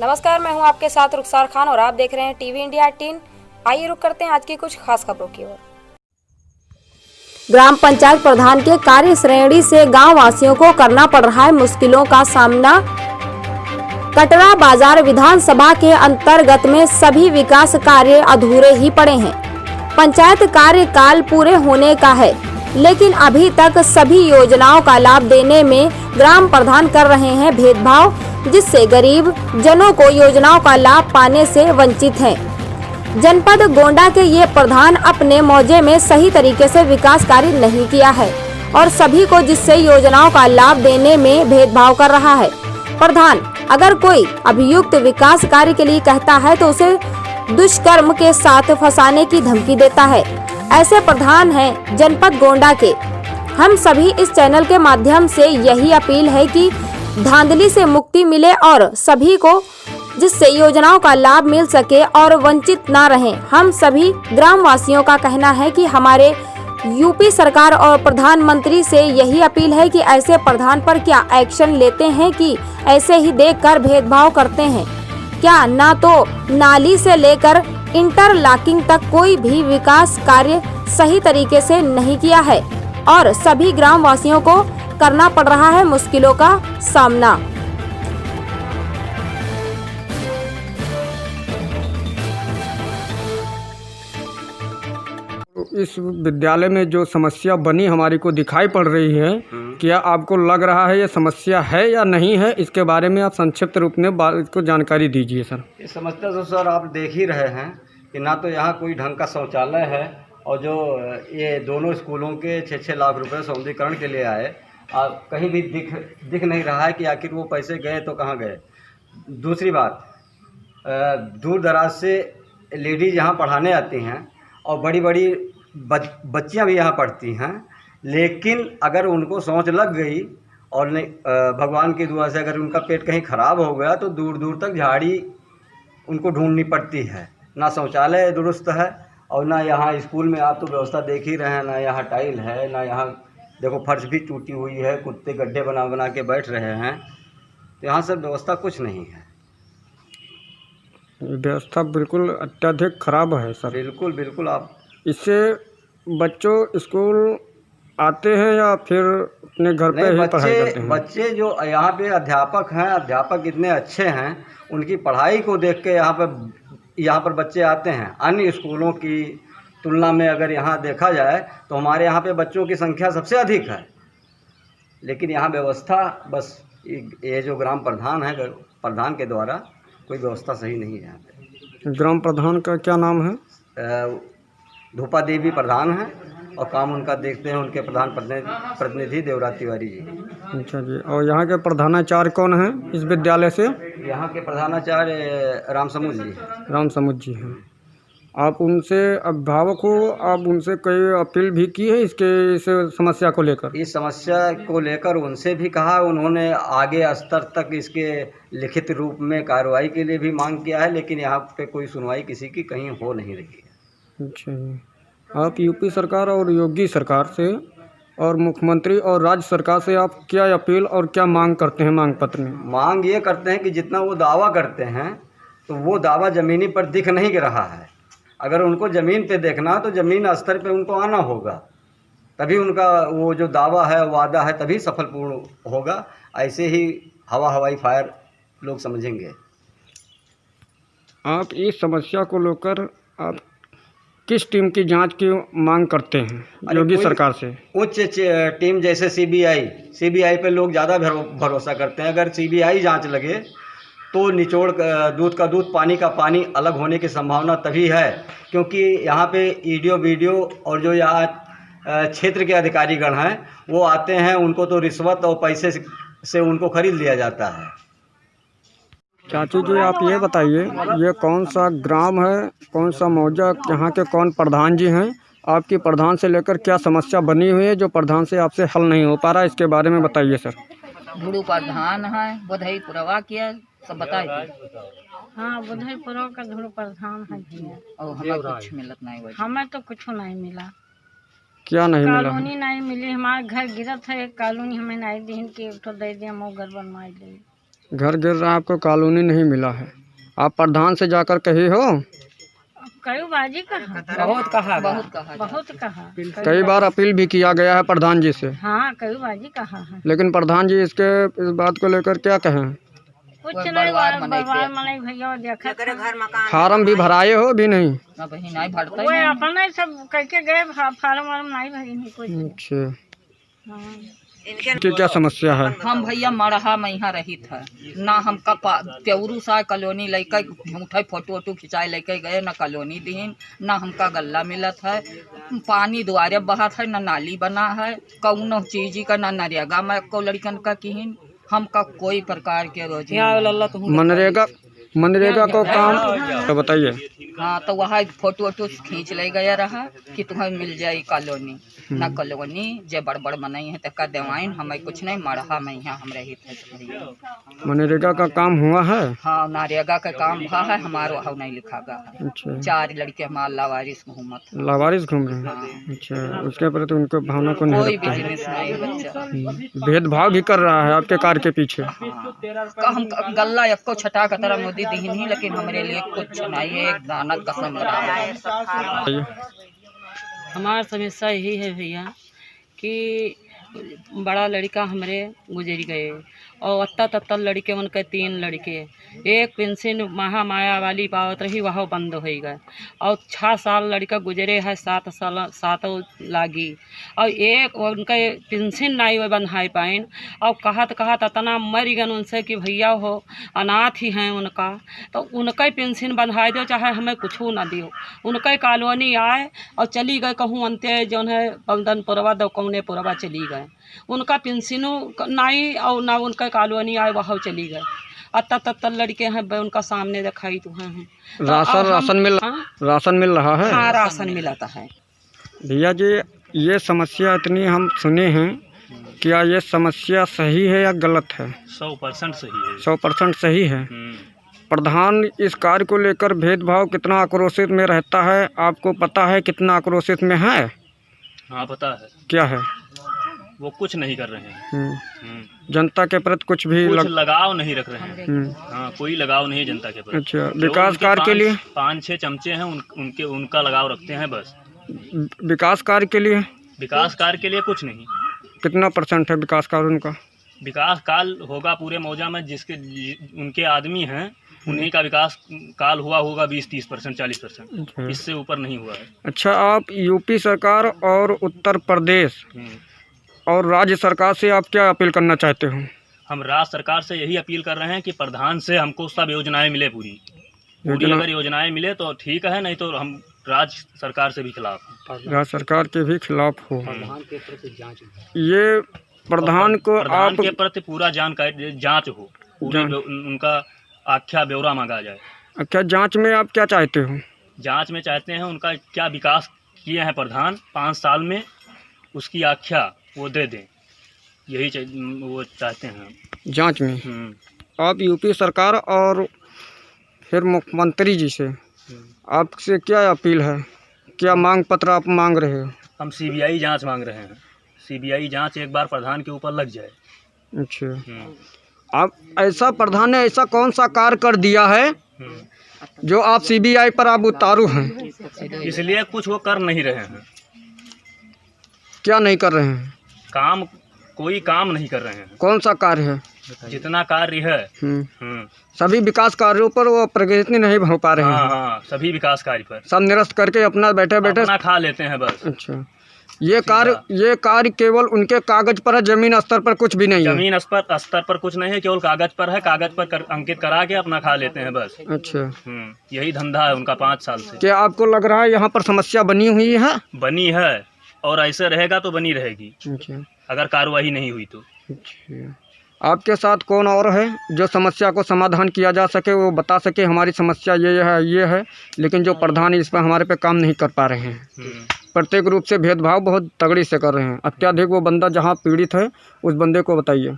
नमस्कार, मैं हूं आपके साथ रुखसार खान और आप देख रहे हैं टीवी इंडिया 18। आइए रुक करते हैं आज की कुछ खास खबरों की ओर। ग्राम पंचायत प्रधान के कार्य श्रेणी से गांव वासियों को करना पड़ रहा है मुश्किलों का सामना। कटरा बाजार विधानसभा के अंतर्गत में सभी विकास कार्य अधूरे ही पड़े हैं। पंचायत कार्यकाल पूरे होने का है, लेकिन अभी तक सभी योजनाओं का लाभ देने में ग्राम प्रधान कर रहे हैं भेदभाव, जिससे गरीब जनों को योजनाओं का लाभ पाने से वंचित हैं। जनपद गोंडा के ये प्रधान अपने मौजे में सही तरीके से विकास कार्य नहीं किया है और सभी को जिससे योजनाओं का लाभ देने में भेदभाव कर रहा है। प्रधान अगर कोई अभियुक्त विकास कार्य के लिए कहता है तो उसे दुष्कर्म के साथ फंसाने की धमकी देता है। ऐसे प्रधान हैं जनपद गोंडा के। हम सभी इस चैनल के माध्यम से यही अपील है कि धांधली से मुक्ति मिले और सभी को जिससे योजनाओं का लाभ मिल सके और वंचित ना रहें। हम सभी ग्राम वासियों का कहना है कि हमारे यूपी सरकार और प्रधानमंत्री से यही अपील है कि ऐसे प्रधान पर क्या एक्शन लेते हैं कि ऐसे ही देखकर भेदभाव करते हैं। क्या ना तो नाली से लेकर इंटरलॉकिंग तक कोई भी विकास कार्य सही तरीके से नहीं किया है और सभी ग्राम वासियों को करना पड़ रहा है मुश्किलों का सामना। इस विद्यालय में जो समस्या बनी हमारी को दिखाई पड़ रही है, क्या आपको लग रहा है ये समस्या है या नहीं है? इसके बारे में आप संक्षिप्त रूप में इसको जानकारी दीजिए सर। ये समस्या तो सर आप देख ही रहे हैं कि ना तो यहाँ कोई ढंग का शौचालय है और जो ये दोनों स्कूलों के 6-6 लाख रुपए सौंदर्यीकरण के लिए आए, कहीं भी दिख नहीं रहा है कि आखिर वो पैसे गए तो कहाँ गए। दूसरी बात, दूर दराज से लेडीज़ यहाँ पढ़ाने आती हैं और बड़ी बड़ी बच्चियाँ भी यहाँ पढ़ती हैं, लेकिन अगर उनको सोच लग गई और नहीं भगवान की दुआ से अगर उनका पेट कहीं ख़राब हो गया तो दूर दूर तक झाड़ी उनको ढूंढनी पड़ती है। ना शौचालय दुरुस्त है और ना यहाँ स्कूल में आप तो व्यवस्था देख ही रहे हैं, ना यहाँ टाइल है, ना यहाँ देखो फर्श भी टूटी हुई है, कुत्ते गड्ढे बना बना के बैठ रहे हैं। तो यहाँ सब व्यवस्था कुछ नहीं है। व्यवस्था बिल्कुल अत्यधिक खराब है सर। बिल्कुल बिल्कुल। आप इससे बच्चों स्कूल आते हैं या फिर अपने घर पे ही पढ़ाई करते हैं? बच्चे जो यहाँ पे अध्यापक हैं, अध्यापक इतने अच्छे हैं, उनकी पढ़ाई को देख के यहाँ पर बच्चे आते हैं। अन्य स्कूलों की तुलना में अगर यहाँ देखा जाए तो हमारे यहाँ पे बच्चों की संख्या सबसे अधिक है, लेकिन यहाँ व्यवस्था बस ये जो ग्राम प्रधान है, प्रधान के द्वारा कोई व्यवस्था सही नहीं है यहाँ पे। ग्राम प्रधान का क्या नाम है? धूपा देवी प्रधान है और काम उनका देखते हैं उनके प्रधान प्रतिनिधि देवराज तिवारी जी। अच्छा जी। और यहाँ के प्रधानाचार्य कौन हैं इस विद्यालय से? यहाँ के प्रधानाचार्य राम समूद जी। राम समूद जी हैं। आप उनसे अभिभावक हो, आप उनसे कोई अपील भी की है इस समस्या को लेकर? इस समस्या को लेकर उनसे भी कहा, उन्होंने आगे स्तर तक इसके लिखित रूप में कार्रवाई के लिए भी मांग किया है, लेकिन यहाँ पे कोई सुनवाई किसी की कहीं हो नहीं रही है। अच्छा जी। आप यूपी सरकार और योगी सरकार से और मुख्यमंत्री और राज्य सरकार से आप क्या अपील और क्या मांग करते हैं मांग पत्र में? मांग ये करते हैं कि जितना वो दावा करते हैं तो वो दावा ज़मीनी पर दिख नहीं रहा है। अगर उनको ज़मीन पे देखना तो ज़मीन स्तर पे उनको आना होगा, तभी उनका वो जो दावा है, वादा है, तभी सफलपूर्ण होगा। ऐसे ही हवाई फायर लोग समझेंगे। आप इस समस्या को लेकर आप किस टीम की जांच की मांग करते हैं योगी सरकार से? उच्च टीम जैसे सीबीआई पे लोग ज़्यादा भरोसा करते हैं। अगर सीबीआई जांच लगे तो निचोड़ दूध का दूध पानी का पानी अलग होने की संभावना तभी है, क्योंकि यहाँ पे ईडीओ वीडियो और जो यहाँ क्षेत्र के अधिकारीगण हैं वो आते हैं, उनको तो रिश्वत और पैसे से उनको खरीद लिया जाता है। चाचू जी, आप ये बताइए, ये कौन सा ग्राम है, कौन सा मौजा, यहाँ के कौन प्रधान जी हैं? आपकी प्रधान से लेकर क्या समस्या बनी हुई है जो प्रधान से आपसे हल नहीं हो पा रहा, इसके बारे में बताइए सर। धुड़ू प्रधान है, बधाई पुरवा किया, सब बताइए। हाँ, बधाई पुरवा का धुड़ू प्रधान है और हमें कुछ मिलत नहीं हुआ। हमें तो कुछ नहीं मिला। क्या नहीं मिला? कॉलोनी नहीं मिली। हमारे घर गिरत है, एक कॉलोनी हमें नहीं दी कि तो दे दिया, हम घर बनवाई ले। घर गिर रहा है, आपको कॉलोनी नहीं मिला है। आप प्रधान से जाकर कही हो? कई बाजी कहा, बहुत कहा बहुत कहा। कई बार अपील भी किया गया है प्रधान जी से, हाँ कई बाजी कहा है। लेकिन प्रधान जी इस बात को लेकर क्या कहें? कुछ नहीं, बरबार मनाई भैया देखा था। फार्म भी भराए हो भी नहीं? ना बही नहीं भरता वो अपने सब कह के गए, फार्म वार्म नहीं भरी नहीं कुछ। अच्छा, हाँ। इनकी क्या समस्या है? हम भैया मरहा में यहाँ रही था ना, हमका प्यौरू सा कॉलोनी लेके उठे फोटो वोटो खिंचाए लेके गए, ना कॉलोनी दीन, ना हमका गल्ला मिलत है, पानी द्वारे बहा है, ना नाली बना है, कौनो चीज का ना नरेगा में को लड़कन का किहिन, हमका कोई प्रकार के रोजी मनरेगा को काम तो बताइए। हाँ तो वहाँ फोटो वोटो खींच ले गया रहा कि तुम्हें मिल जाए कॉलोनी, ना कॉलोनी जे बड़ बड़ बनाई है तक देवाइन, हमें कुछ नहीं मरहा में यहाँ हम रही थे। मनरेगा का काम हुआ है? हाँ नरेगा का काम हुआ है, हमारा वहाँ नहीं लिखा गया है। अच्छा, 4 लड़के हमारे लावारिस घूमत है। लावारिस घूम रहे हैं? हाँ। अच्छा, उसके प्रति उनको भावना को नहीं कोई रखता है। बिजनेस नहीं बच्चा। भेदभाव भी कर रहा है आपके कार के पीछे? हाँ। हम गल्ला एको छटा का तरह मोदी दी नहीं, लेकिन हमारे लिए कुछ नहीं है, एक दाना कसम बराबर। हमारा समस्या यही है भैया कि बड़ा लड़का हमारे गुजर गए और अत्ता तत्ता लड़के उनके 3 लड़के, एक पेंशन महामाया वाली पावत रही वह बंद हो गए, और 6 साल लड़का गुजरे है, 7 साल 7 लागी, और एक उनका पेंशन नहीं वो बंधाई पाइन, और कहत इतना मर गए उनसे कि भैया हो अनाथ ही हैं उनका, तो उनका पेंशन बंधाई दो चाहे हमें कुछ ना दियो। उनका कॉलोनी आए और चली गए कहूँ अंत्य जो है बंदनपुरवा दौकौनेपुरवा चली गए, उनका पेंशनों नहीं और ना उनका कॉलोनी आए वहाँ चली गए। अत्ता तत्ता लड़के हैं उनका सामने दिखाई तो हैं। राशन मिल रहा है? हाँ राशन मिलाता है। भैया जी, ये समस्या इतनी हम सुने हैं, क्या ये समस्या सही है या गलत है? 100% सही है। 100% सही है। प्रधान इस कार्य को लेकर भेदभाव कितना आक्रोशित में रहता है, आपको पता है कितना आक्रोशित में है? हाँ पता है। क्या है? वो कुछ नहीं कर रहे हैं। जनता के प्रति कुछ भी लगाव नहीं रख रहे हैं। हाँ कोई लगाव नहीं है जनता के प्रति। अच्छा, विकास कार्य के लिए 5-6 चमचे हैं उनका लगाव रखते हैं बस। विकास कार्य के लिए? विकास कार्य के लिए कुछ नहीं। कितना % है विकास कार्य उनका? विकास काल होगा पूरे मौजा में जिसके उनके आदमी हैं उन्हीं का विकास काल हुआ होगा 20-30%, 40%, इससे ऊपर नहीं हुआ है। अच्छा, आप यूपी सरकार और उत्तर प्रदेश और राज्य सरकार से आप क्या अपील करना चाहते हो? हम राज्य सरकार से यही अपील कर रहे हैं कि प्रधान से हमको सब योजनाएं मिले, पूरी अगर योजनाएं मिले तो ठीक है, नहीं तो हम राज्य सरकार से भी खिलाफ हैं। राज्य सरकार के भी खिलाफ हो। ये प्रधान को प्रधान के प्रति पूरा जानकारी जांच हो, उनका आख्या ब्यौरा मांगा जाए। अच्छा, जांच में आप क्या चाहते हो? जांच में चाहते हैं उनका क्या विकास किए हैं प्रधान 5 साल में, उसकी आख्या वो दे दें, यही वो चाहते हैं जांच में। आप यूपी सरकार और फिर मुख्यमंत्री जी से आपसे क्या अपील है, क्या मांग पत्र आप मांग रहे हो? हम CBI जांच मांग रहे हैं। CBI जांच एक बार प्रधान के ऊपर लग जाए। अच्छा, आप ऐसा प्रधान ने ऐसा कौन सा कार्य कर दिया है जो आप CBI पर आप उतारू हैं? इसलिए कुछ वो कर नहीं रहे हैं। क्या नहीं कर रहे हैं? कोई काम नहीं कर रहे हैं। कौन सा कार्य है? जितना कार्य है सभी विकास कार्यों पर वो प्रगति नहीं हो पा रहे हैं। हाँ, सभी विकास कार्य पर सब निरस्त करके अपना बैठे अपना खा लेते हैं बस। अच्छा, ये कार्य केवल उनके कागज पर है, जमीन स्तर पर कुछ भी नहीं है। जमीन स्तर पर कुछ नहीं है, केवल कागज पर है, कागज पर अंकित करा के अपना खा लेते हैं बस। अच्छा, यही धंधा है उनका 5 साल से। क्या आपको लग रहा है यहाँ पर समस्या बनी हुई है? बनी है और ऐसे रहेगा तो बनी रहेगी। अच्छा, अगर कार्रवाई नहीं हुई तो। अच्छा, आपके साथ कौन और है जो समस्या को समाधान किया जा सके, वो बता सके हमारी समस्या ये है, लेकिन जो प्रधान इस पर हमारे पे काम नहीं कर पा रहे हैं। प्रत्येक रूप से भेदभाव बहुत तगड़ी से कर रहे हैं। अत्याधिक वो बंदा जहाँ पीड़ित है उस बंदे को बताइए।